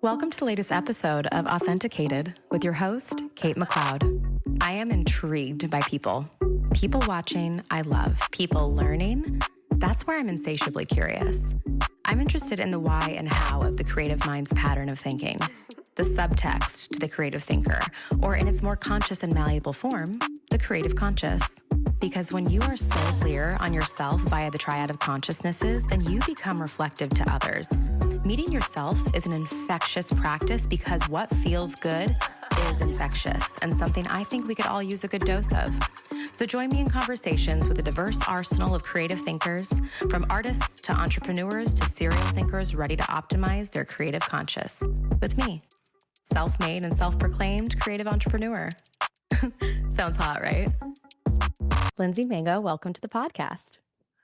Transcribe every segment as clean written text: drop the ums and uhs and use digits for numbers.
Welcome to the latest episode of Authenticated with your host, Kate McLeod. I am intrigued by people. People watching, I love. People learning, that's where I'm insatiably curious. I'm interested in the why and how of the creative mind's pattern of thinking, the subtext to the creative thinker, or in its more conscious and malleable form, the creative conscious. Because when you are so clear on yourself via the triad of consciousnesses, then you become reflective to others. Meeting yourself is an infectious practice because what feels good is infectious and something I think we could all use a good dose of. So join me in conversations with a diverse arsenal of creative thinkers, from artists to entrepreneurs to serial thinkers ready to optimize their creative conscious. With me, self-made and self-proclaimed creative entrepreneur. Sounds hot, right? Lindsey Mango, welcome to the podcast.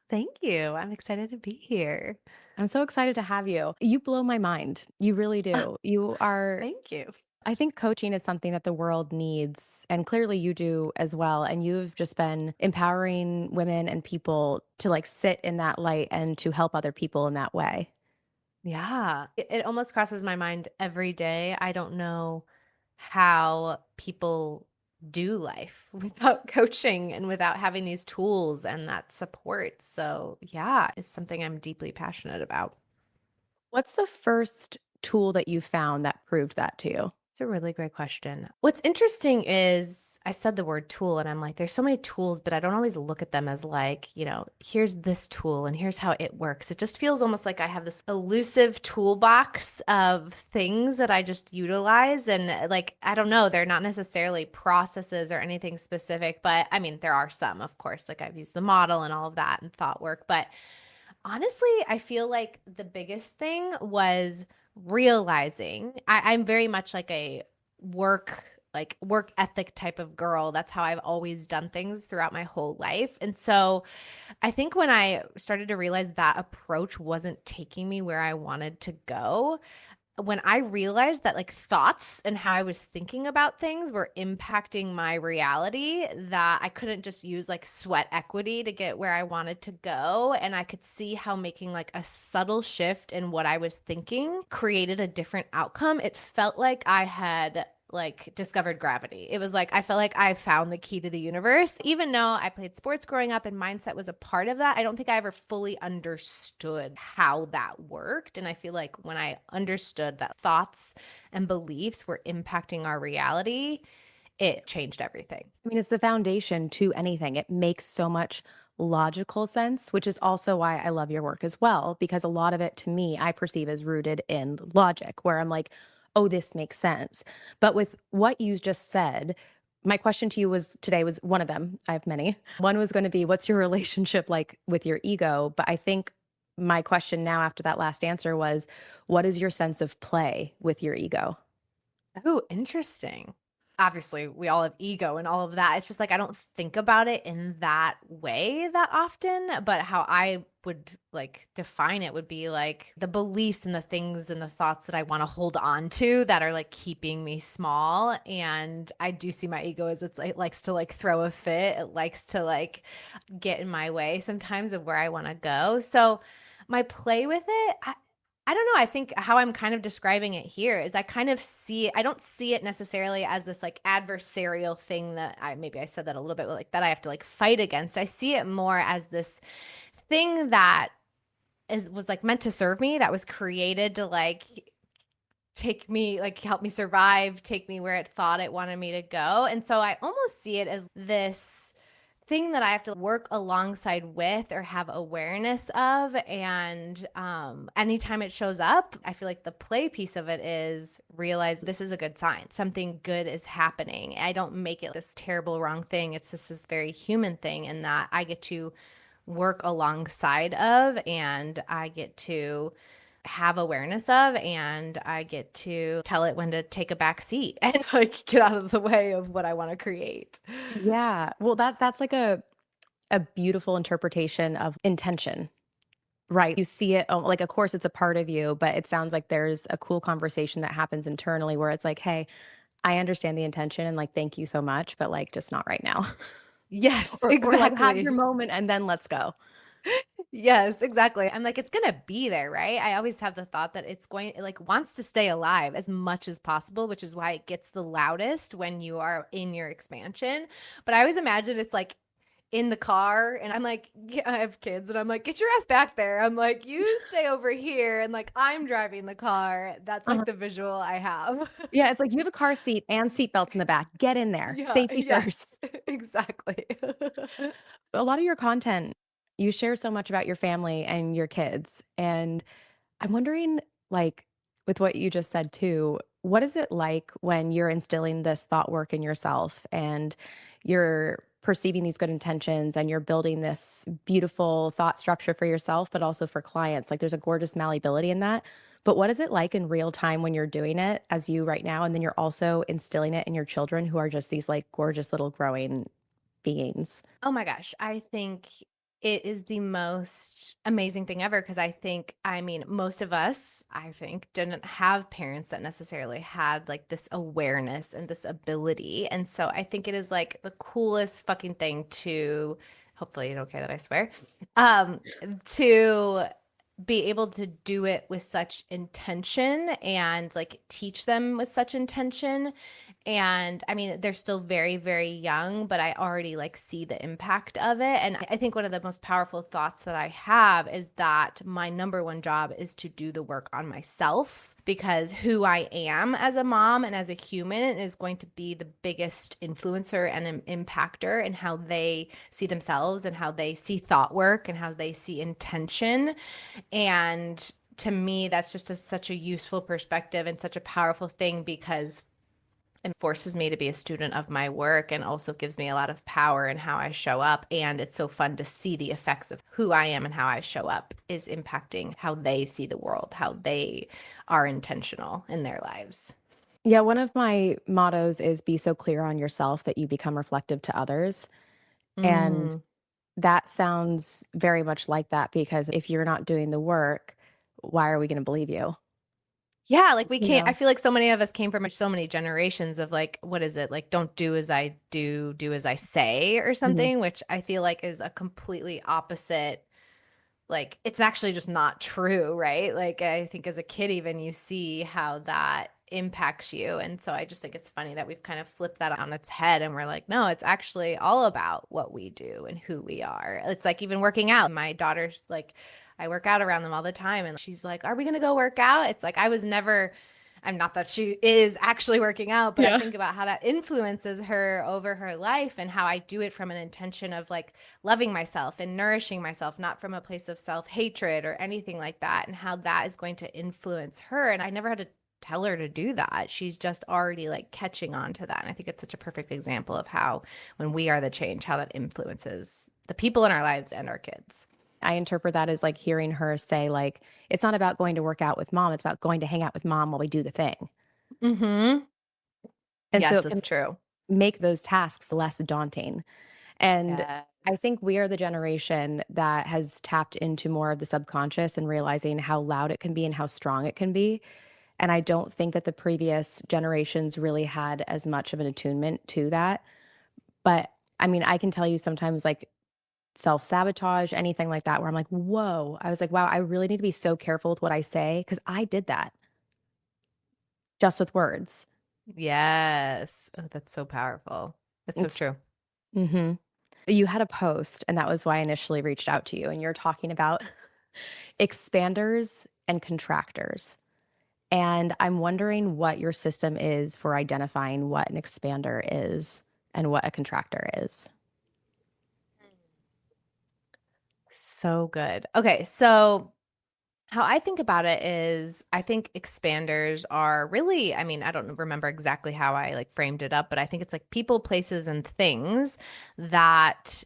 Thank you. I'm excited to be here. I'm so excited to have you. You blow my mind. You really do. You are, Thank you. I think coaching is something that the world needs, and clearly you do as well. And you've just been empowering women and people to like sit in that light and to help other people in that way. Yeah. It almost crosses my mind every day. I don't know how people do life without coaching and without having these tools and that support. So, yeah, it's something I'm deeply passionate about. What's the first tool that you found that proved that to you? It's a really great question. What's interesting is I said the word tool and I'm like, there's so many tools, but I don't always look at them as like, here's this tool and here's how it works. It just feels almost like I have this elusive toolbox of things that I just utilize. And like, I don't know, they're not necessarily processes or anything specific, but I mean, there are some, of course, like I've used the model and all of that and thought work. But honestly, I feel like the biggest thing was realizing I'm very much like a work ethic type of girl. That's how I've always done things throughout my whole life. And so I think when I started to realize that approach wasn't taking me where I wanted to go, when I realized that like thoughts and how I was thinking about things were impacting my reality, that I couldn't just use like sweat equity to get where I wanted to go. And I could see how making like a subtle shift in what I was thinking created a different outcome. It felt like I had like discovered gravity. It was like I felt like I found the key to the universe. Even though I played sports growing up and mindset was a part of that, I don't think I ever fully understood how that worked. And I feel like when I understood that thoughts and beliefs were impacting our reality, it changed everything. I mean, it's the foundation to anything. It makes so much logical sense, which is also why I love your work as well, because a lot of it to me, I perceive as rooted in logic, where I'm like, oh, this makes sense. But with what you just said, my question to you was today was one of them. I have many. One was going to be, what's your relationship like with your ego? But I think my question now after that last answer was, what is your sense of play with your ego? Oh, interesting. Obviously, we all have ego and all of that. It's just like I don't think about it in that way that often, but how I would like define it would be like the beliefs and the things and the thoughts that I want to hold on to that are like keeping me small. And I do see my ego as it likes to like throw a fit. It likes to like get in my way sometimes of where I want to go. So my play with it, I don't know. I think how I'm kind of describing it here is I kind of see, I don't see it necessarily as this like adversarial thing that maybe I said that a little bit, but like that I have to like fight against. I see it more as this thing that was like meant to serve me, that was created to like take me, like help me survive, take me where it thought it wanted me to go. And so I almost see it as this thing that I have to work alongside with or have awareness of. And anytime it shows up, I feel like the play piece of it is realize this is a good sign. Something good is happening. I don't make it this terrible, wrong thing. It's just this very human thing, and that I get to work alongside of, and I get to have awareness of, and I get to tell it when to take a back seat and like get out of the way of what I want to create. Yeah. Well, that's like a beautiful interpretation of intention, right? You see it, like, of course, it's a part of you, but it sounds like there's a cool conversation that happens internally where it's like, hey, I understand the intention and like, thank you so much, but like, just not right now. Yes, Or like, have exactly. your moment and then let's go. Yes, exactly. I'm like, it's gonna be there, right? I always have the thought that it like wants to stay alive as much as possible, which is why it gets the loudest when you are in your expansion. But I always imagine it's like in the car, and I'm like, yeah, I have kids, and I'm like, get your ass back there. I'm like, you stay over here, and like I'm driving the car. That's like Uh-huh. the visual I have. Yeah, it's like you have a car seat and seat belts in the back. Get in there. Yeah, Safety yes, first. exactly. A lot of your content, you share so much about your family and your kids. And I'm wondering, like, with what you just said too, what is it like when you're instilling this thought work in yourself and you're perceiving these good intentions and you're building this beautiful thought structure for yourself, but also for clients? Like, there's a gorgeous malleability in that. But what is it like in real time when you're doing it as you right now? And then you're also instilling it in your children who are just these like gorgeous little growing beings. Oh my gosh, I think it is the most amazing thing ever because I mean, most of us, I think, didn't have parents that necessarily had like this awareness and this ability. And so I think it is like the coolest fucking thing to, hopefully it's okay that I swear, um, to be able to do it with such intention and like teach them with such intention. And I mean, they're still very, very young, but I already like see the impact of it. And I think one of the most powerful thoughts that I have is that my number one job is to do the work on myself because who I am as a mom and as a human is going to be the biggest influencer and an impactor in how they see themselves and how they see thought work and how they see intention. And to me, that's just such a useful perspective and such a powerful thing because it forces me to be a student of my work and also gives me a lot of power in how I show up. And it's so fun to see the effects of who I am and how I show up is impacting how they see the world, how they are intentional in their lives. Yeah, one of my mottos is be so clear on yourself that you become reflective to others. And Mm. that sounds very much like that because if you're not doing the work, why are we going to believe you? Yeah, like we You can't. I know? feel like so many of us came from so many generations of like, what is it? Like, don't do as I do, do as I say, or Mhm. something, which I feel like is a completely opposite. Like, it's actually just not true, right? Like, I think as a kid, even you see how that impacts you. And so I just think it's funny that we've kind of flipped that on its head and we're like, no, it's actually all about what we do and who we are. It's like even working out. My daughter's like, I work out around them all the time. And she's like, are we going to go work out? It's like, I was never. I'm not that she is actually working out, but I Yeah. think about how that influences her over her life and how I do it from an intention of like loving myself and nourishing myself, not from a place of self hatred or anything like that, and how that is going to influence her. And I never had to tell her to do that. She's just already like catching on to that. And I think it's such a perfect example of how, when we are the change, how that influences the people in our lives and our kids. I interpret that as like hearing her say, like, it's not about going to work out with mom, it's about going to hang out with mom while we do the thing. Mm-hmm. And so Yes, it can that's true. make those tasks less daunting. And Yes. I think we are the generation that has tapped into more of the subconscious and realizing how loud it can be and how strong it can be. And I don't think that the previous generations really had as much of an attunement to that. But I mean, I can tell you sometimes like self sabotage, anything like that, where I'm like, whoa, I was like, wow, I really need to be so careful with what I say because I did that just with words. Yes. Oh, that's so powerful. It's so It's, true. hmm You had a post, and that was why I initially reached out to you. And you're talking about expanders and contractors. And I'm wondering what your system is for identifying what an expander is and what a contractor is. So good. Okay, so how I think about it is I think expanders are really, I mean, I don't remember exactly how I like framed it up, but I think it's like people, places, and things that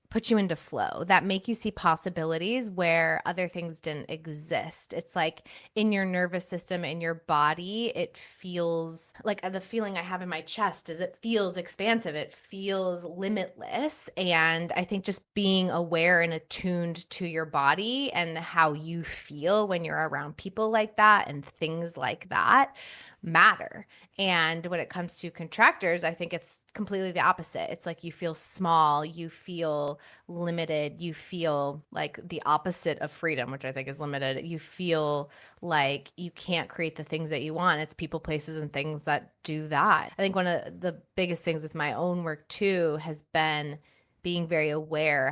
put you into flow, that make you see possibilities where other things didn't exist. It's like in your nervous system, in your body, it feels like the feeling I have in my chest is it feels expansive, it feels limitless. And I think just being aware and attuned to your body and how you feel when you're around people like that and things like that matter. And when it comes to contractors, I think it's completely the opposite. It's like you feel small, you feel feel limited. You feel like the opposite of freedom, which I think is limited. You feel like you can't create the things that you want. It's people, places, and things that do that. I think one of the biggest things with my own work too has been being very aware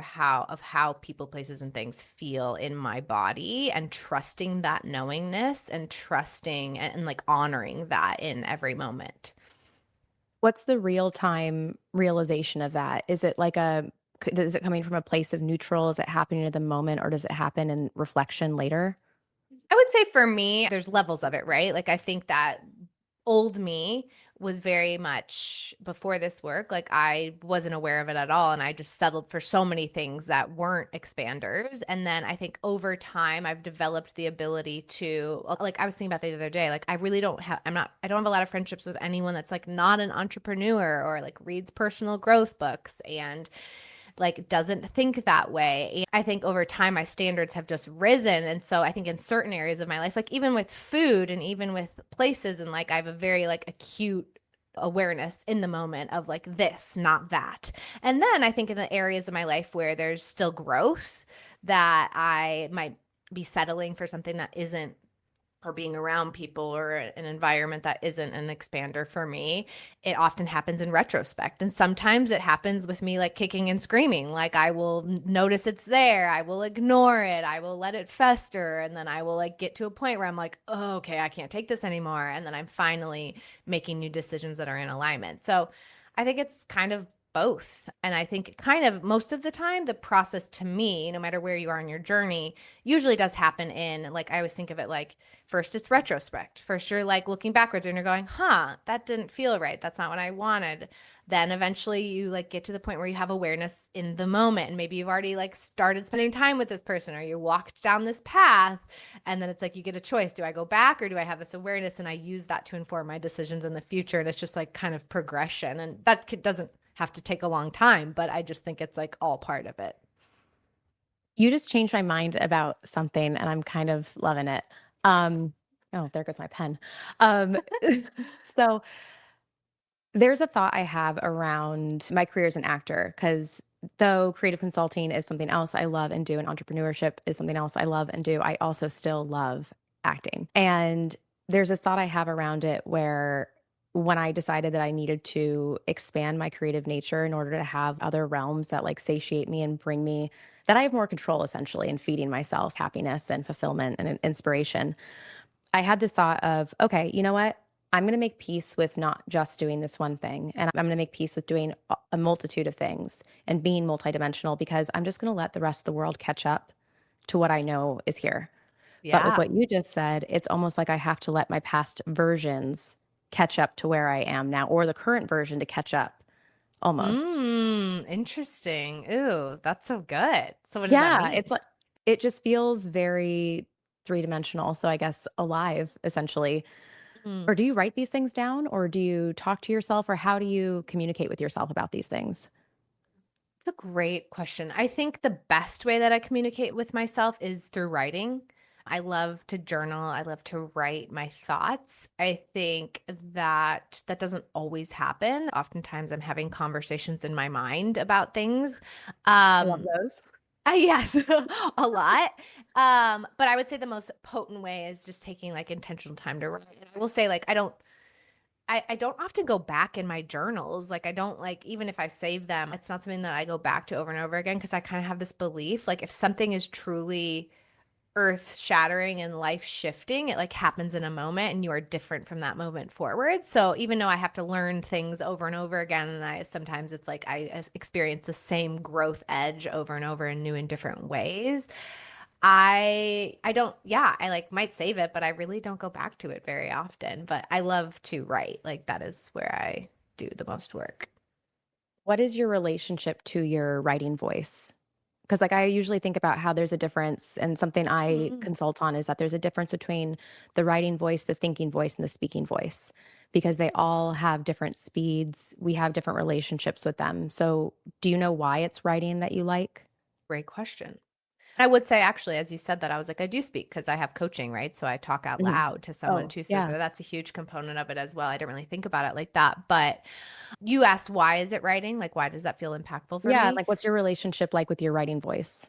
of how people, places, and things feel in my body, and trusting that knowingness, and trusting and like honoring that in every moment. What's the real time realization of that? Is it like is it coming from a place of neutral? Is it happening at the moment, or does it happen in reflection later? I would say for me, there's levels of it, right? Like I think that old me was very much before this work, like I wasn't aware of it at all. And I just settled for so many things that weren't expanders. And then I think over time, I've developed the ability to, like I was thinking about the other day, like I really don't have, I don't have a lot of friendships with anyone that's like not an entrepreneur or like reads personal growth books and like doesn't think that way. And I think over time my standards have just risen. And so I think in certain areas of my life, like even with food and even with places, and like I have a very like acute awareness in the moment of like this, not that. And then I think in the areas of my life where there's still growth, that I might be settling for something that isn't, or being around people or an environment that isn't an expander for me, it often happens in retrospect. And sometimes it happens with me like kicking and screaming. Like I will notice it's there, I will ignore it, I will let it fester, and then I will like get to a point where I'm like, oh, okay, I can't take this anymore. And then I'm finally making new decisions that are in alignment. So I think it's kind of both. And I think kind of most of the time, the process to me, no matter where you are in your journey, usually does happen in, like, I always think of it like, first it's retrospect. First you're like looking backwards and you're going, huh, that didn't feel right. That's not what I wanted. Then eventually you like get to the point where you have awareness in the moment, and maybe you've already like started spending time with this person, or you walked down this path, and then it's like you get a choice. Do I go back, or do I have this awareness and I use that to inform my decisions in the future? And it's just like kind of progression, and that doesn't have to take a long time, but I just think it's like all part of it. You just changed my mind about something, and I'm kind of loving it. Um, oh, there goes my pen. Um, so there's a thought I have around my career as an actor, because though creative consulting is something else I love and do, and entrepreneurship is something else I love and do, I also still love acting. And there's this thought I have around it where when I decided that I needed to expand my creative nature in order to have other realms that like satiate me and bring me that I have more control essentially in feeding myself happiness and fulfillment and inspiration. I had this thought of, okay, you know what? I'm going to make peace with not just doing this one thing. And I'm going to make peace with doing a multitude of things and being multidimensional, because I'm just going to let the rest of the world catch up to what I know is here. But with Yeah. what you just said, it's almost like I have to let my past versions catch up to where I am now, or the current version to catch up almost. Interesting. Ooh, that's so good. So what does that Yeah. mean? It's like, it just feels very three-dimensional. So I guess alive, essentially. Mm. Or do you write these things down, or do you talk to yourself, or how do you communicate with yourself about these things? It's a great question. I think the best way that I communicate with myself is through writing. I love to journal. I love to write my thoughts. I think that that doesn't always happen. Oftentimes I'm having conversations in my mind about things. I love Um those. yes, a lot. But I would say the most potent way is just taking like intentional time to write. And I will say like I don't often go back in my journals. Like I don't like, even if I save them, it's not something that I go back to over and over again, because I kind of have this belief like if something is truly earth shattering and life shifting, it like happens in a moment and you are different from that moment forward. So even though I have to learn things over and over again, and I sometimes it's like I experience the same growth edge over and over in new and different ways. I don't, yeah, I like might save it, but I really don't go back to it very often. But I love to write. Like that is where I do the most work. What is your relationship to your writing voice? Because like I usually think about how there's a difference, and something I Mm. consult on is that there's a difference between the writing voice, the thinking voice, and the speaking voice, because they all have different speeds. We have different relationships with them. So do you know why it's writing that you like? Great question. I would say actually, as you said that, I was like, I do speak because I have coaching, right? So I talk out Mhm. loud to someone Oh, too. So yeah. that's a huge component of it as well. I didn't really think about it like that. But you asked, why is it writing? Like, why does that feel impactful for Yeah, me? like, what's your relationship like with your writing voice?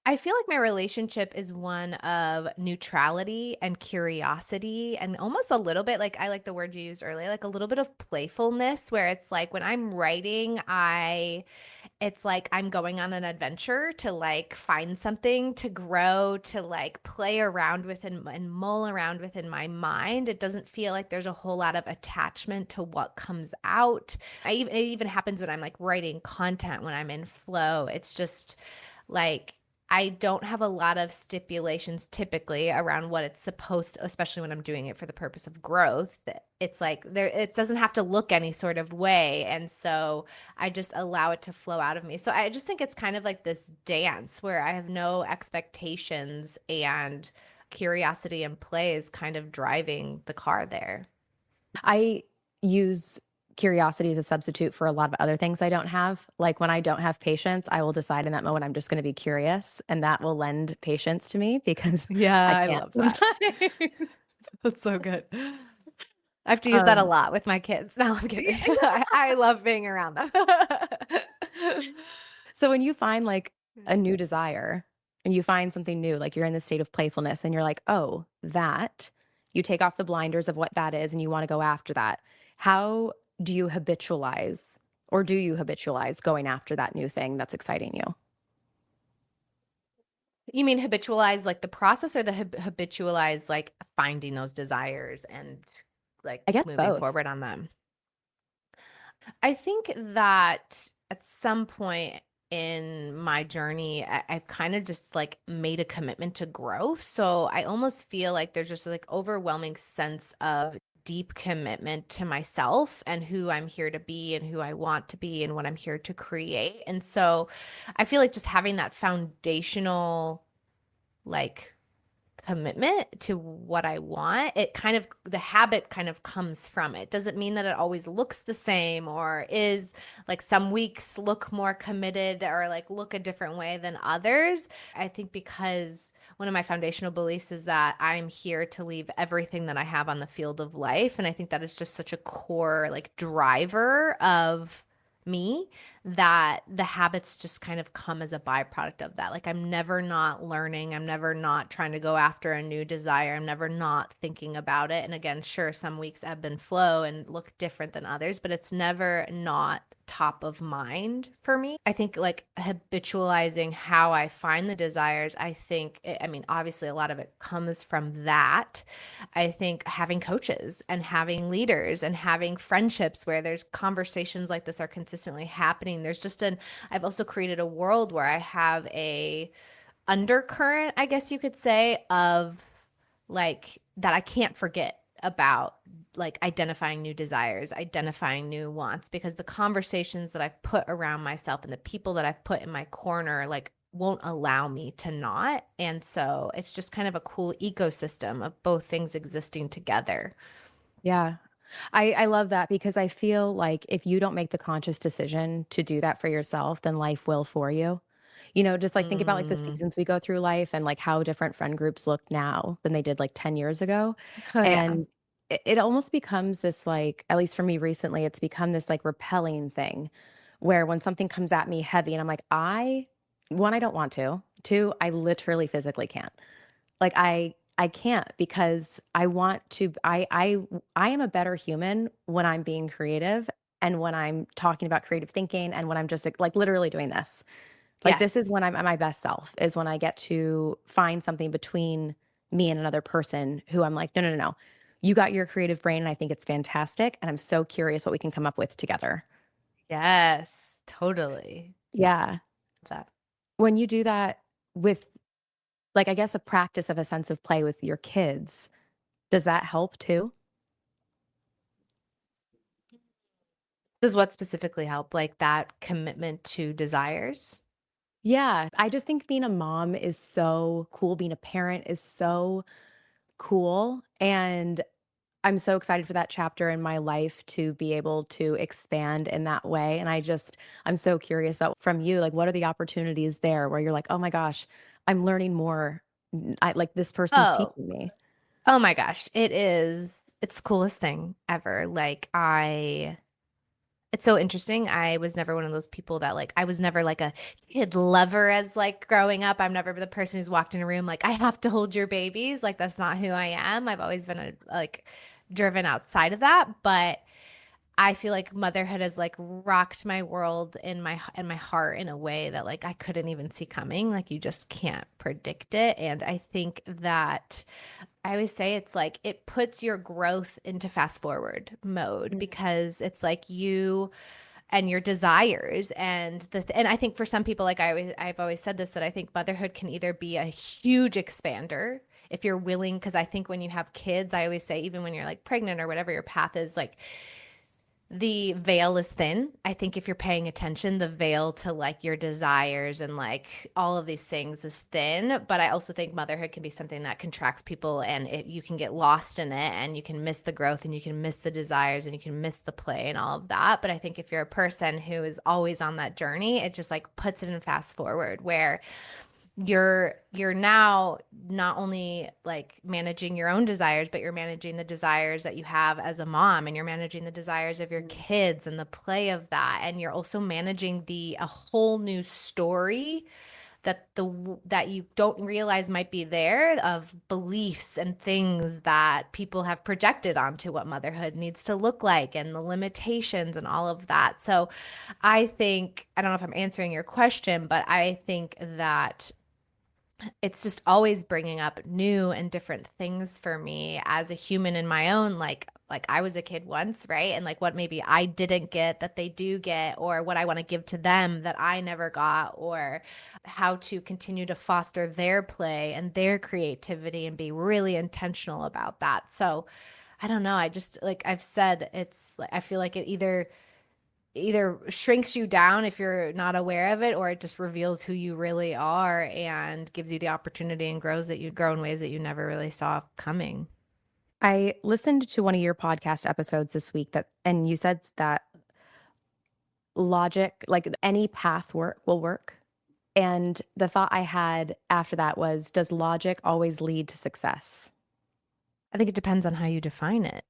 I feel like my relationship is one of neutrality and curiosity, and almost a little bit like, I like the word you used earlier, like a little bit of playfulness, where it's like when I'm writing, it's like I'm going on an adventure to like find something to grow, to like play around with and mull around with in my mind. It doesn't feel like there's a whole lot of attachment to what comes out. It even happens when I'm like writing content when I'm in flow. It's just like I don't have a lot of stipulations typically around what it's supposed to, especially when I'm doing it for the purpose of growth. It's like there, it doesn't have to look any sort of way. And so I just allow it to flow out of me. So I just think it's kind of like this dance where I have no expectations and curiosity and play is kind of driving the car there. I use curiosity as a substitute for a lot of other things I don't have. Like, when I don't have patience, I will decide in that moment I'm just gonna be curious, and that will lend patience to me because Yeah, I I can't love that. sometimes. That's so good. I have to use that a Um, lot with my kids. No, I'm yeah. kidding. I love being around them. So when you find, like, a new desire and you find something new, like, you're in this state of playfulness and you're like, "Oh, that," you take off the blinders of what that is and you wanna go after that. How do you habitualize, or do you habitualize going after that new thing that's exciting you? You mean habitualize like the process, or the habitualize like finding those desires and like I guess moving both. forward on them? I think that at some point in my journey, I've kind of just like made a commitment to growth. So I almost feel like there's just like overwhelming sense of deep commitment to myself and who I'm here to be and who I want to be and what I'm here to create. And so I feel like just having that foundational like commitment to what I want, it kind of the habit kind of comes from it. Doesn't mean that it always looks the same or is like some weeks look more committed or like look a different way than others. I think because one of my foundational beliefs is that I'm here to leave everything that I have on the field of life. And I think that is just such a core like driver of me that the habits just kind of come as a byproduct of that. Like I'm never not learning, I'm never not trying to go after a new desire, I'm never not thinking about it. And again, sure, some weeks ebb and flow and look different than others, but it's never not top of mind for me. I think like habitualizing how I find the desires, I mean, obviously a lot of it comes from that. I think having coaches and having leaders and having friendships where there's conversations like this are consistently happening. I've also created a world where I have a undercurrent, I guess you could say, of like that I can't forget about like identifying new desires, identifying new wants, because the conversations that I've put around myself and the people that I've put in my corner like won't allow me to not. And so it's just kind of a cool ecosystem of both things existing together. Yeah. I love that because I feel like if you don't make the conscious decision to do that for yourself, then life will for you. You know, just like think about like the Mm. seasons we go through life and like how different friend groups look now than they did like 10 years ago. Oh yeah. And it almost becomes this like, at least for me recently, it's become this like repelling thing where when something comes at me heavy and I'm like, one, I don't want to. Two, I literally physically can't. Like I can't because I want to I am a better human when I'm being creative and when I'm talking about creative thinking and when I'm just like literally doing this. Like this is Yes. when I'm at my best self is when I get to find something between me and another person who I'm like, no, no, no, no. You got your creative brain and I think it's fantastic. And I'm so curious what we can come up with together. Yes. Totally. Yeah. That. When you do that with like, I guess a practice of a sense of play with your kids, does that help too? Does what specifically help? Like that commitment to desires? Yeah, I just think being a mom is so cool, being a parent is so cool, and I'm so excited for that chapter in my life to be able to expand in that way. And I'm so curious about from you, like, what are the opportunities there where you're like, oh my gosh, I'm learning more. Like this person's Oh, teaching me. oh my gosh. It's the coolest thing ever. It's so interesting. I was never one of those people that like, I was never like a kid lover as like growing up. I'm never the person who's walked in a room like, I have to hold your babies. Like, that's not who I am. I've always been like driven outside of that. But I feel like motherhood has like rocked my world in my heart in a way that like I couldn't even see coming. Like you just can't predict it. And I think that I always say it's like it puts your growth into fast forward mode Mm. because it's like you and your desires and I think for some people like I've always said this that I think motherhood can either be a huge expander if you're willing because I think when you have kids I always say even when you're like pregnant or whatever your path is like the veil is thin. I think if you're paying attention, the veil to like your desires and like all of these things is thin. But I also think motherhood can be something that contracts people and you can get lost in it and you can miss the growth and you can miss the desires and you can miss the play and all of that. But I think if you're a person who is always on that journey, it just like puts it in fast forward where you're now not only like managing your own desires but you're managing the desires that you have as a mom and you're managing the desires of your kids and the play of that and you're also managing the a whole new story that you don't realize might be there of beliefs and things that people have projected onto what motherhood needs to look like and the limitations and all of that. So I think I don't know if I'm answering your question, but I think that it's just always bringing up new and different things for me as a human in my own like I was a kid once, right? And like what maybe I didn't get that they do get or what I want to give to them that I never got or how to continue to foster their play and their creativity and be really intentional about that. So, I don't know, I just like I've said it's like I feel like it either shrinks you down if you're not aware of it or it just reveals who you really are and gives you the opportunity and grow in ways that you never really saw coming. I listened to one of your podcast episodes this week and you said that logic, like any path will work. And the thought I had after that was, does logic always lead to success? I think it depends on how you define it.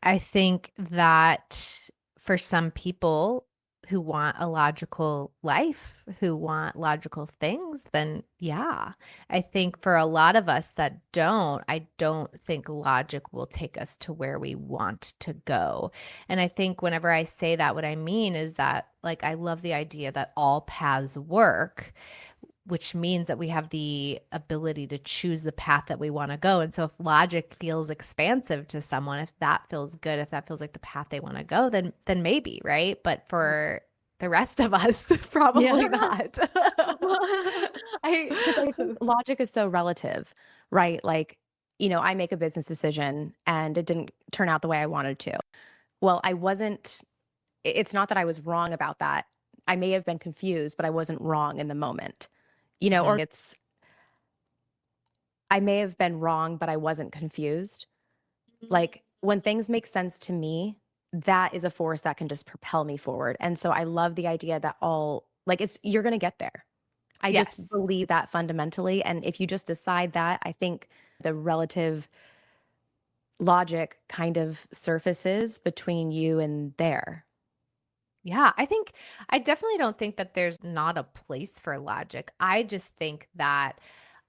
I think that for some people who want a logical life, who want logical things, then yeah. I think for a lot of us that don't, I don't think logic will take us to where we want to go. And I think whenever I say that, what I mean is that, like, I love the idea that all paths work, which means that we have the ability to choose the path that we want to go. And so if logic feels expansive to someone, if that feels good, if that feels like the path they want to go, then maybe, right? But for the rest of us, Yeah. probably not. Well, because I think logic is so relative, right? Like, I make a business decision and it didn't turn out the way I wanted to. Well, it's not that I was wrong about that. I may have been confused, but I wasn't wrong in the moment, or Mhm. I may have been wrong, but I wasn't confused. Like when things make sense to me, that is a force that can just propel me forward. And so I love the idea that you're going to get there. I just Yes. believe that fundamentally. And if you just decide that, I think the relative logic kind of surfaces between you and there. Yeah, I definitely don't think that there's not a place for logic. I just think that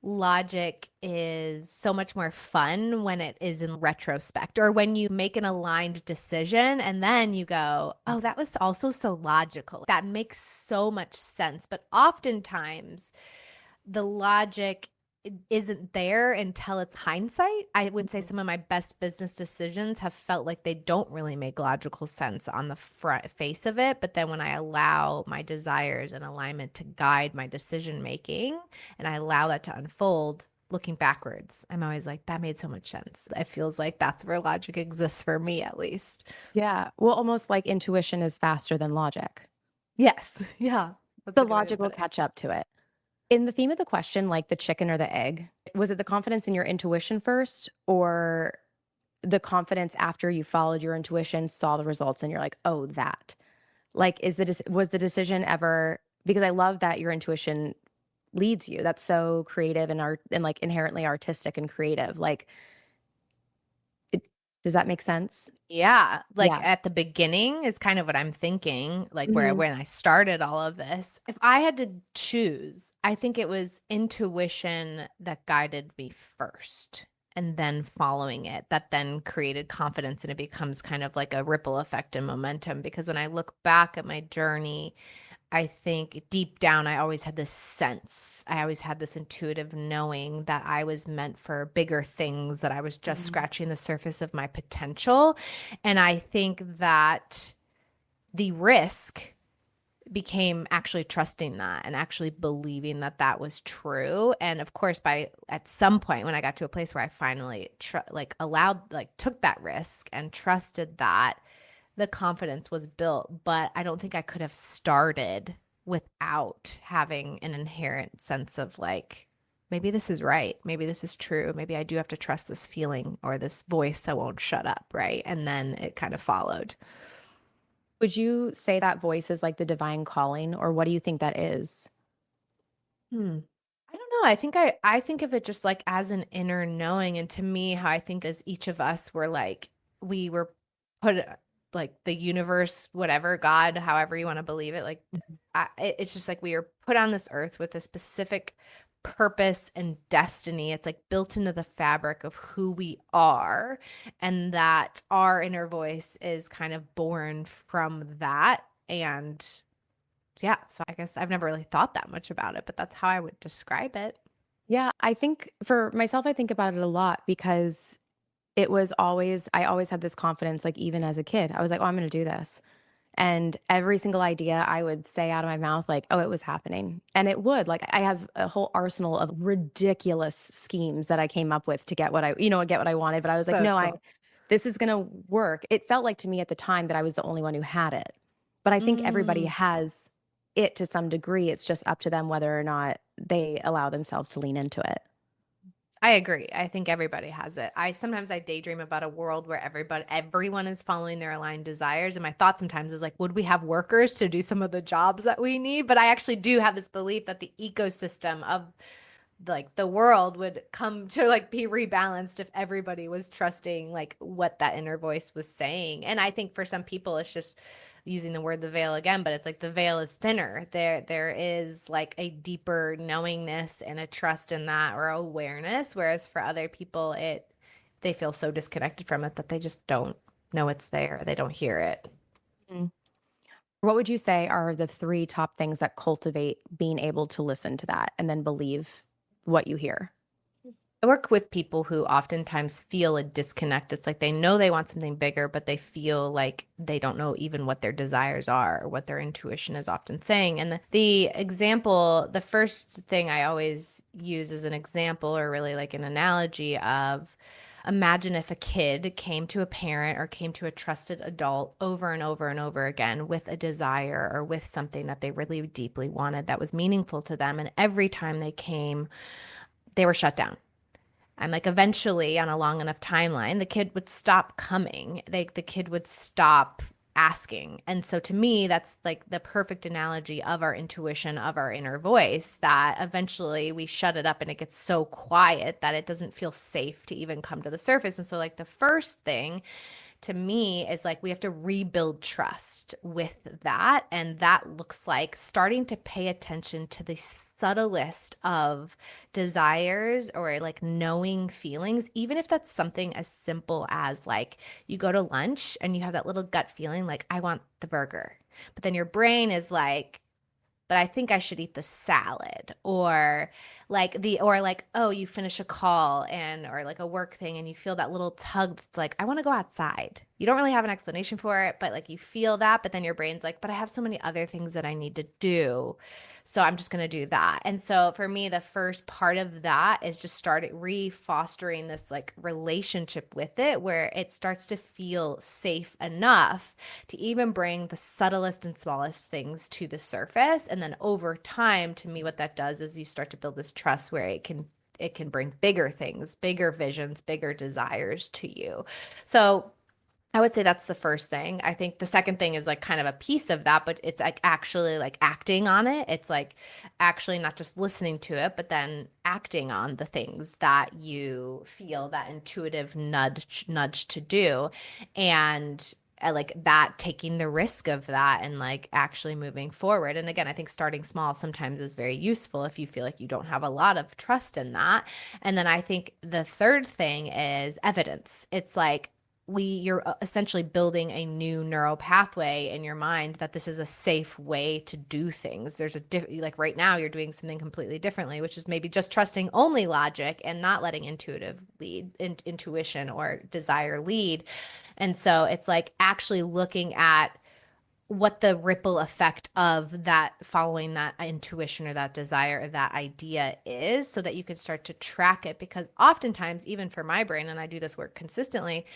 logic is so much more fun when it is in retrospect or when you make an aligned decision and then you go, oh, that was also so logical. That makes so much sense. But oftentimes, the logic isn't there until it's hindsight. I would say Mhm. some of my best business decisions have felt like they don't really make logical sense on the front face of it. But then when I allow my desires and alignment to guide my decision making and I allow that to unfold, looking backwards, I'm always like, that made so much sense. It feels like that's where logic exists for me, at least. Yeah. Well, almost like intuition is faster than logic. Yes. Yeah. That's The a good way to logic will put it. catch up to it. In the theme of the question, like the chicken or the egg, was it the confidence in your intuition first or the confidence after you followed your intuition, saw the results, and you're like, oh, that. Like, was the decision ever, because I love that your intuition leads you. That's so creative and art and like inherently artistic and creative. Like, it, does that make sense? Yeah, like Yeah. at the beginning is kind of what I'm thinking, like where Mhm. when I started all of this. If I had to choose, I think it was intuition that guided me first and then following it that then created confidence, and it becomes kind of like a ripple effect and momentum because when I look back at my journey, I think deep down, I always had this sense. I always had this intuitive knowing that I was meant for bigger things, that I was just Mhm. scratching the surface of my potential. And I think that the risk became actually trusting that and actually believing that that was true. And of course, by at some point when I got to a place where I finally like allowed, like took that risk and trusted that, the confidence was built, but I don't think I could have started without having an inherent sense of like, maybe this is right. Maybe this is true. Maybe I do have to trust this feeling or this voice that won't shut up. Right. And then it kind of followed. Would you say that voice is like the divine calling, or what do you think that is? Hmm. I don't know. I think of it just like as an inner knowing. And to me, how I think as each of us were like, we were put like the universe, whatever, God, however you want to believe it, like it's just like we are put on this earth with a specific purpose and destiny. It's like built into the fabric of who we are, and that our inner voice is kind of born from that. And yeah, so I guess I've never really thought that much about it, but that's how I would describe it. Yeah, I think for myself, I think about it a lot because I always had this confidence, like even as a kid. I was like, oh, I'm going to do this. And every single idea I would say out of my mouth, like, oh, it was happening. And it would. Like, I have a whole arsenal of ridiculous schemes that I came up with to get get what I wanted. But I was like, So no, cool. this is going to work. It felt like to me at the time that I was the only one who had it. But I think everybody Mm, has it to some degree. It's just up to them whether or not they allow themselves to lean into it. I agree. I think everybody has it. I daydream about a world where everyone is following their aligned desires. And my thought sometimes is like, would we have workers to do some of the jobs that we need? But I actually do have this belief that the ecosystem of like the world would come to like be rebalanced if everybody was trusting like what that inner voice was saying. And I think for some people it's just using the word the veil again, but it's like the veil is thinner. There is like a deeper knowingness and a trust in that or awareness, whereas for other people they feel so disconnected from it that they just don't know it's there. They don't hear it. Mm. What would you say are the three top things that cultivate being able to listen to that and then believe what you hear? I work with people who oftentimes feel a disconnect. It's like they know they want something bigger, but they feel like they don't know even what their desires are or what their intuition is often saying. And the example, the first thing I always use as an example or really like an analogy of imagine if a kid came to a parent or came to a trusted adult over and over and over again with a desire or with something that they really deeply wanted that was meaningful to them. And every time they came, they were shut down. I'm like, eventually, on a long enough timeline, the kid would stop coming. The kid would stop asking. And so to me, that's like the perfect analogy of our intuition, of our inner voice, that eventually we shut it up and it gets so quiet that it doesn't feel safe to even come to the surface. And so, like, the first thing to me is like we have to rebuild trust with that. And that looks like starting to pay attention to the subtlest of desires or like knowing feelings, even if that's something as simple as like you go to lunch and you have that little gut feeling like, I want the burger. But then your brain is like, but I think I should eat the salad or like oh you finish a call and or like a work thing and you feel that little tug that's like I want to go outside. You don't really have an explanation for it, but like you feel that, but then your brain's like but I have so many other things that I need to do. So I'm just going to do that. And so for me the first part of that is just starting re-fostering this like relationship with it where it starts to feel safe enough to even bring the subtlest and smallest things to the surface. And then over time, to me, what that does is you start to build this trust where it can bring bigger things, bigger visions, bigger desires to you. So I would say that's the first thing. I think the second thing is like kind of a piece of that, but it's like actually like acting on it. It's like actually not just listening to it, but then acting on the things that you feel that intuitive nudge to do. And like that, taking the risk of that and like actually moving forward. And again, I think starting small sometimes is very useful if you feel like you don't have a lot of trust in that. And then I think the third thing is evidence. It's like, you're essentially building a new neural pathway in your mind that this is a safe way to do things. There's like right now you're doing something completely differently, which is maybe just trusting only logic and not letting intuition or desire lead. And so it's like actually looking at what the ripple effect of that, following that intuition or that desire or that idea is, so that you can start to track it. Because oftentimes, even for my brain, and I do this work consistently,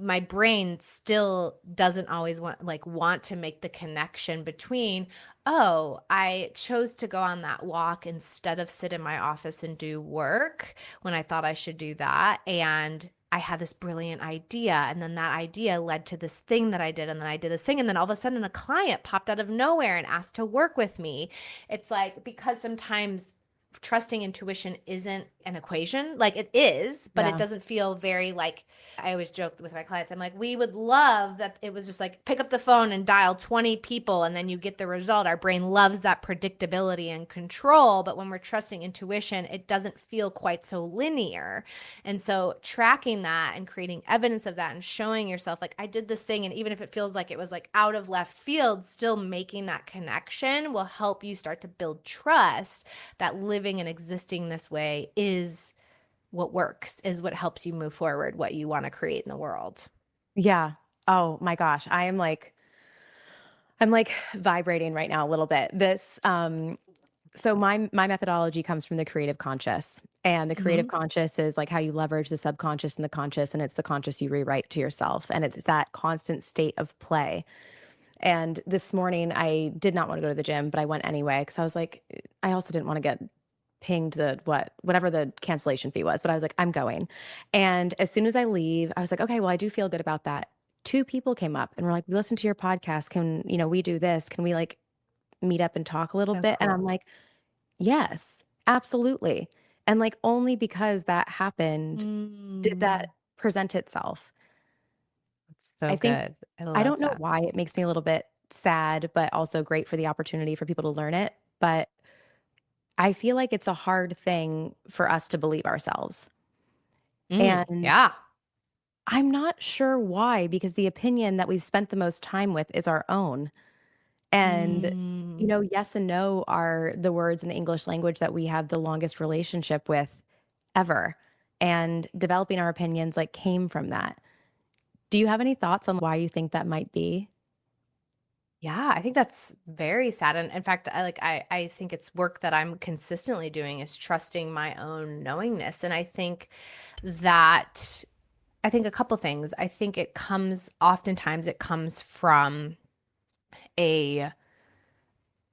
my brain still doesn't always want to make the connection between, oh, I chose to go on that walk instead of sit in my office and do work when I thought I should do that, and I had this brilliant idea, and then that idea led to this thing that I did, and then I did this thing, and then all of a sudden a client popped out of nowhere and asked to work with me. It's like, because sometimes trusting intuition isn't an equation. Like it is, but it doesn't feel very like, I always joke with my clients. I'm like, we would love that it was just like pick up the phone and dial 20 people and then you get the result. Our brain loves that predictability and control. But when we're trusting intuition, it doesn't feel quite so linear. And so tracking that and creating evidence of that and showing yourself like, I did this thing. And even if it feels like it was like out of left field, still making that connection will help you start to build trust that living and existing this way is what works, is what helps you move forward, what you want to create in the world. Yeah. Oh my gosh. I'm like vibrating right now a little bit. So my methodology comes from the creative conscious. And the creative Mm-hmm. conscious is like how you leverage the subconscious and the conscious, and it's the conscious you rewrite to yourself. And it's that constant state of play. And this morning I did not want to go to the gym, but I went anyway because I was like, I also didn't want to get pinged whatever the cancellation fee was, but I was like, I'm going. And as soon as I leave, I was like, okay, well, I do feel good about that. Two people came up and were like, we listened to your podcast. Can, we do this? Can we like meet up and talk a little So bit? And I'm cool. like, yes, absolutely. And like only because that happened did that Mm, present itself. it's so I think good. I I love don't know that. why it makes me a little bit sad, but also great for the opportunity for people to learn it. But I feel like it's a hard thing for us to believe ourselves. And Yeah. I'm not sure why, because the opinion that we've spent the most time with is our own. And, Mm, yes and no are the words in the English language that we have the longest relationship with ever. And developing our opinions like came from that. Do you have any thoughts on why you think that might be? yeah, I think that's very sad. And in fact, I think it's work that I'm consistently doing is trusting my own knowingness. And that I think a couple things. I think oftentimes it comes from a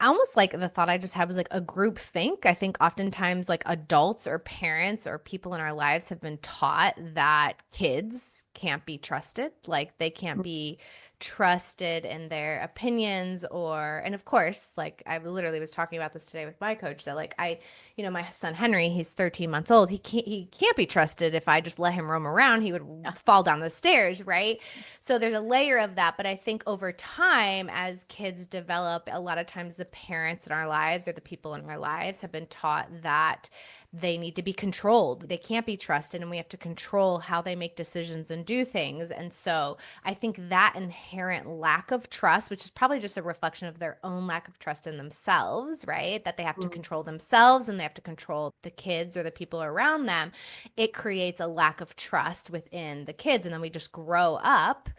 almost like the thought I just had was like a group think. I think oftentimes like adults or parents or people in our lives have been taught that kids can't be trusted, like they can't be trusted in their opinions. And of course, like I literally was talking about this today with my coach, that like my son Henry, he's 13 months old. He can't be trusted. If I just let him roam around, he would Yeah. fall down the stairs, right? So there's a layer of that. But I think over time, as kids develop, a lot of times the parents in our lives or the people in our lives have been taught that they need to be controlled. They can't be trusted, and we have to control how they make decisions and do things. And so I think that inherent lack of trust, which is probably just a reflection of their own lack of trust in themselves, right? That they have to Mm. control themselves and they have to control the kids or the people around them. It creates a lack of trust within the kids. And then we just grow up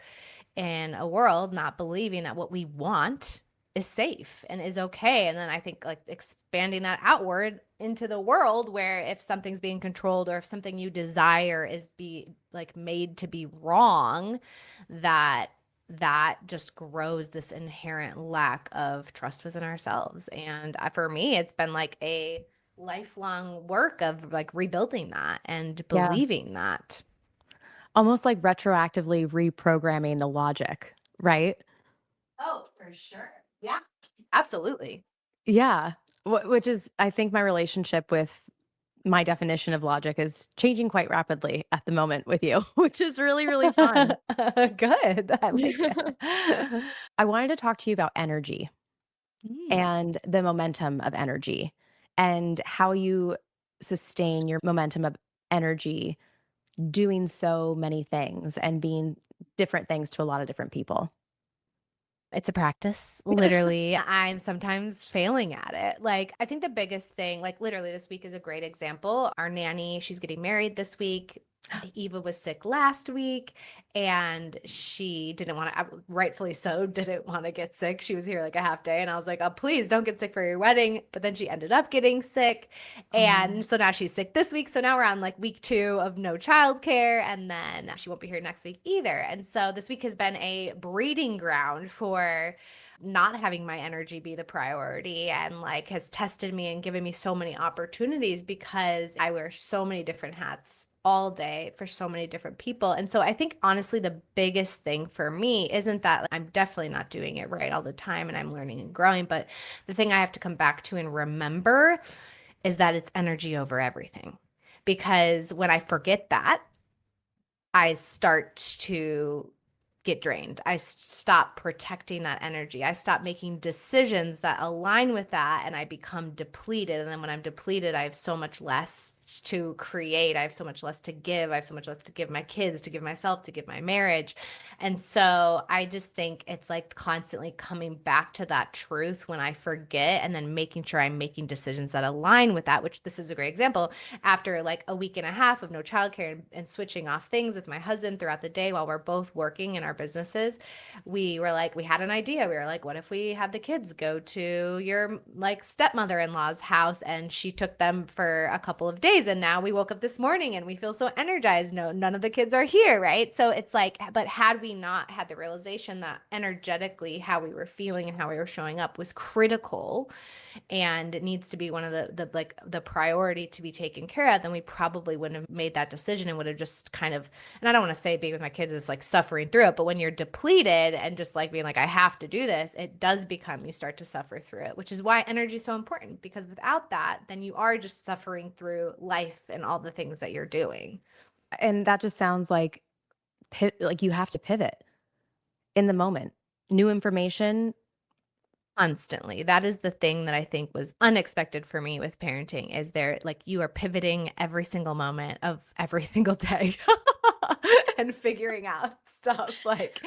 in a world not believing that what we want is safe and is okay. And then I think like expanding that outward into the world, where if something's being controlled or if something you desire is be like made to be wrong, that just grows this inherent lack of trust within ourselves. And for me, it's been like a lifelong work of like rebuilding that and Yeah. believing that. Almost like retroactively reprogramming the logic, right? Oh, for sure. Yeah, absolutely. Yeah. Which is, I think my relationship with my definition of logic is changing quite rapidly at the moment with you, which is really, really fun. Good. I like it. I wanted to talk to you about energy Mm. and the momentum of energy and how you sustain your momentum of energy doing so many things and being different things to a lot of different people. It's a practice, literally. I'm sometimes failing at it. Like, I think the biggest thing, like, literally, this week is a great example. Our nanny, she's getting married this week. Eva was sick last week and she didn't want to, rightfully so, didn't want to get sick. She was here like a half day and I was like, oh, please don't get sick for your wedding. But then she ended up getting sick. Oh. And so now she's sick this week. So now we're on like week 2 of no childcare. And then she won't be here next week either. And so this week has been a breeding ground for not having my energy be the priority and like has tested me and given me so many opportunities because I wear so many different hats all day for so many different people. And so I think honestly, the biggest thing for me isn't that I'm definitely not doing it right all the time and I'm learning and growing, but the thing I have to come back to and remember is that it's energy over everything. Because when I forget that, I start to get drained. I stop protecting that energy. I stop making decisions that align with that and I become depleted. And then when I'm depleted, I have so much less to create. I have so much less to give. I have so much less to give my kids, to give myself, to give my marriage. And so I just think it's like constantly coming back to that truth when I forget and then making sure I'm making decisions that align with that, which this is a great example. After like a week and a half of no childcare and switching off things with my husband throughout the day while we're both working in our businesses, we were like, we had an idea. We were like, what if we had the kids go to your like stepmother-in-law's house and she took them for a couple of days and now we woke up this morning and we feel so energized. No, none of the kids are here, right? So it's like, but had we not had the realization that energetically how we were feeling and how we were showing up was critical and it needs to be one of the like the priority to be taken care of, then we probably wouldn't have made that decision and would have just kind of, and I don't want to say being with my kids is like suffering through it, but when you're depleted and just like being like, I have to do this, it does become, you start to suffer through it, which is why energy is so important, because without that, then you are just suffering through life and all the things that you're doing. And that just sounds like like you have to pivot in the moment. New information. Constantly. That is the thing that I think was unexpected for me with parenting is there like you are pivoting every single moment of every single day and figuring out stuff like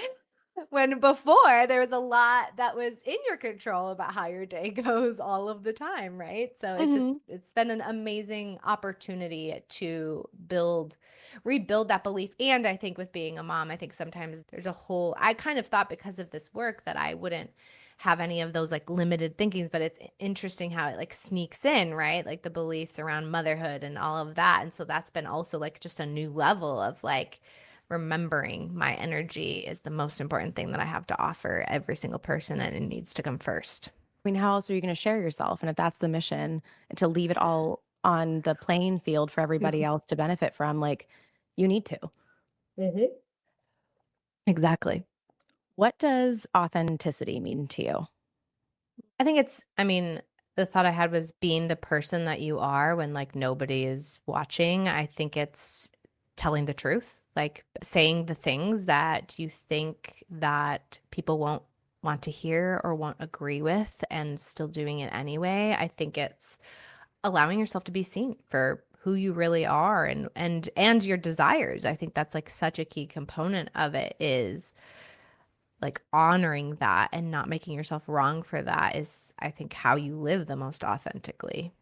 when before there was a lot that was in your control about how your day goes all of the time, right? So Mhm. it's been an amazing opportunity to rebuild that belief. And I think with being a mom, I think sometimes there's a whole I kind of thought because of this work that I wouldn't have any of those like limited thinkings, but it's interesting how it like sneaks in, right? Like the beliefs around motherhood and all of that. And so that's been also like just a new level of like remembering my energy is the most important thing that I have to offer every single person and it needs to come first. I mean, how else are you going to share yourself? And if that's the mission, to leave it all on the playing field for everybody else to benefit from, like you need to. Mhm. Exactly. What does authenticity mean to you? I think I mean, the thought I had was being the person that you are when like nobody is watching. I think it's telling the truth, like saying the things that you think that people won't want to hear or won't agree with and still doing it anyway. I think it's allowing yourself to be seen for who you really are and your desires. I think that's like such a key component of it is like honoring that and not making yourself wrong for that is I think how you live the most authentically.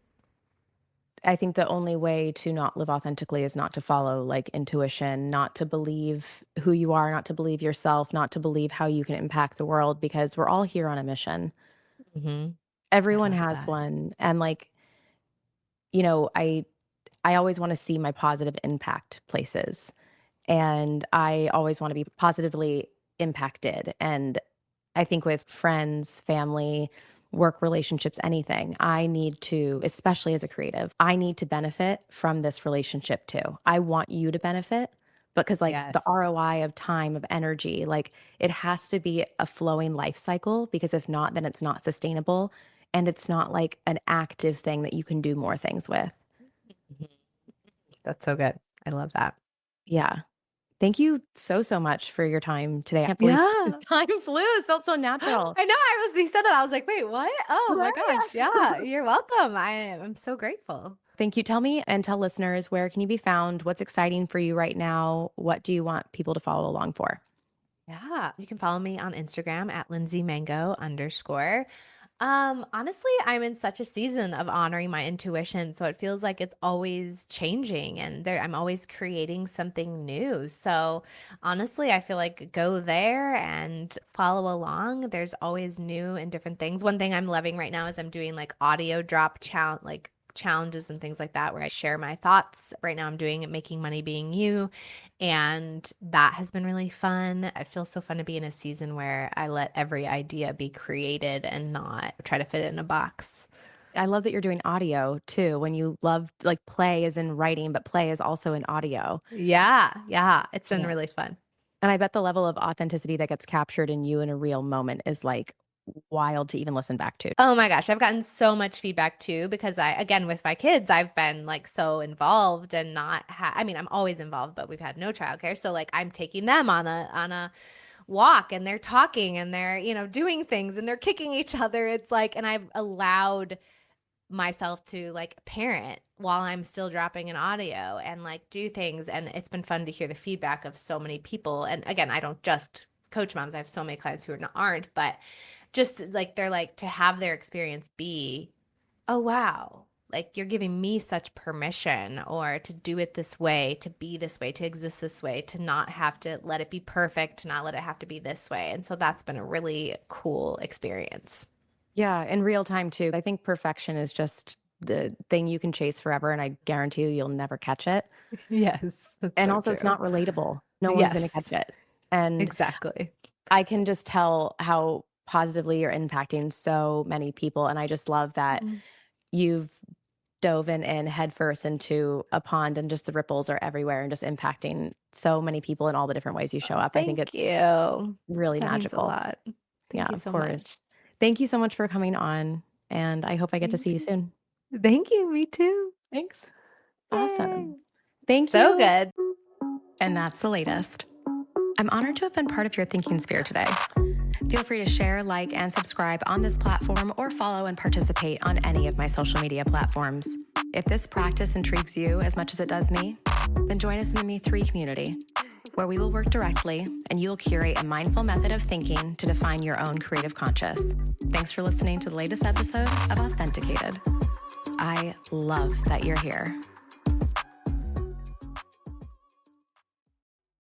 I think the only way to not live authentically is not to follow like intuition, not to believe who you are, not to believe yourself, not to believe how you can impact the world because we're all here on a mission. Mhm. I Everyone love has that. one. And like, you know, I always want to see my positive impact places. And I always want to be positively impacted. And I think with friends, family, work, relationships, anything. I need to, especially as a creative, I need to benefit from this relationship too. I want you to benefit because like the Yes. ROI of time, of energy, like it has to be a flowing life cycle because if not, then it's not sustainable and it's not like an active thing that you can do more things with. Mhm. That's so good. I love that. Yeah. Thank you so, so much for your time today. I can't believe the Yeah. time flew. It felt so natural. I know. You said that. I was like, wait, what? Oh my gosh. Right? Yeah. You're welcome. I'm so grateful. Thank you. Tell me and tell listeners, where can you be found? What's exciting for you right now? What do you want people to follow along for? Yeah. You can follow me on Instagram at Lindsey Mango _ honestly, I'm in such a season of honoring my intuition, so it feels like it's always changing and I'm always creating something new. So, honestly, I feel like go there and follow along. There's always new and different things. One thing I'm loving right now is I'm doing like audio drop challenge like challenges and things like that where I share my thoughts. Right now I'm doing Making Money Being You, and that has been really fun. It feels so fun to be in a season where I let every idea be created and not try to fit it in a box. I love that you're doing audio too. When you love like play is in writing, but play is also in audio. Yeah, yeah, it's been Yeah. really fun. And I bet the level of authenticity that gets captured in you in a real moment is like wild to even listen back to. Oh my gosh, I've gotten so much feedback too because again, with my kids, I've been like so involved and I mean, I'm always involved, but we've had no childcare. So like I'm taking them on a walk and they're talking and they're, doing things and they're kicking each other. It's like, and I've allowed myself to like parent while I'm still dropping an audio and like do things. And it's been fun to hear the feedback of so many people. And again, I don't just coach moms. I have so many clients who aren't, but just like they're like to have their experience be, oh wow, like you're giving me such permission or to do it this way, to be this way, to exist this way, to not have to let it be perfect, to not let it have to be this way. And so that's been a really cool experience. Yeah, in real time too. I think perfection is just the thing you can chase forever, and I guarantee you'll never catch it. Yes, that's And so also, it's true. not relatable. No one's going to Yes, catch it. And exactly. I can just tell how positively you're impacting so many people. And I just love that Mm. you've dove in headfirst into a pond and just the ripples are everywhere and just impacting so many people in all the different ways you show up. I think Thank it's you. really That means a magical. lot. Yeah, Thank you of so course. much. Thank you so much for coming on. And I hope I get to Thank see you you. soon. Thank you. Me too. Thanks. Awesome. Yay. Thank So you. good. And that's the latest. I'm honored to have been part of your thinking sphere today. Feel free to share, like, and subscribe on this platform or follow and participate on any of my social media platforms. If this practice intrigues you as much as it does me, then join us in the Me3 community, where we will work directly and you will curate a mindful method of thinking to define your own creative conscious. Thanks for listening to the latest episode of Authenticated. I love that you're here.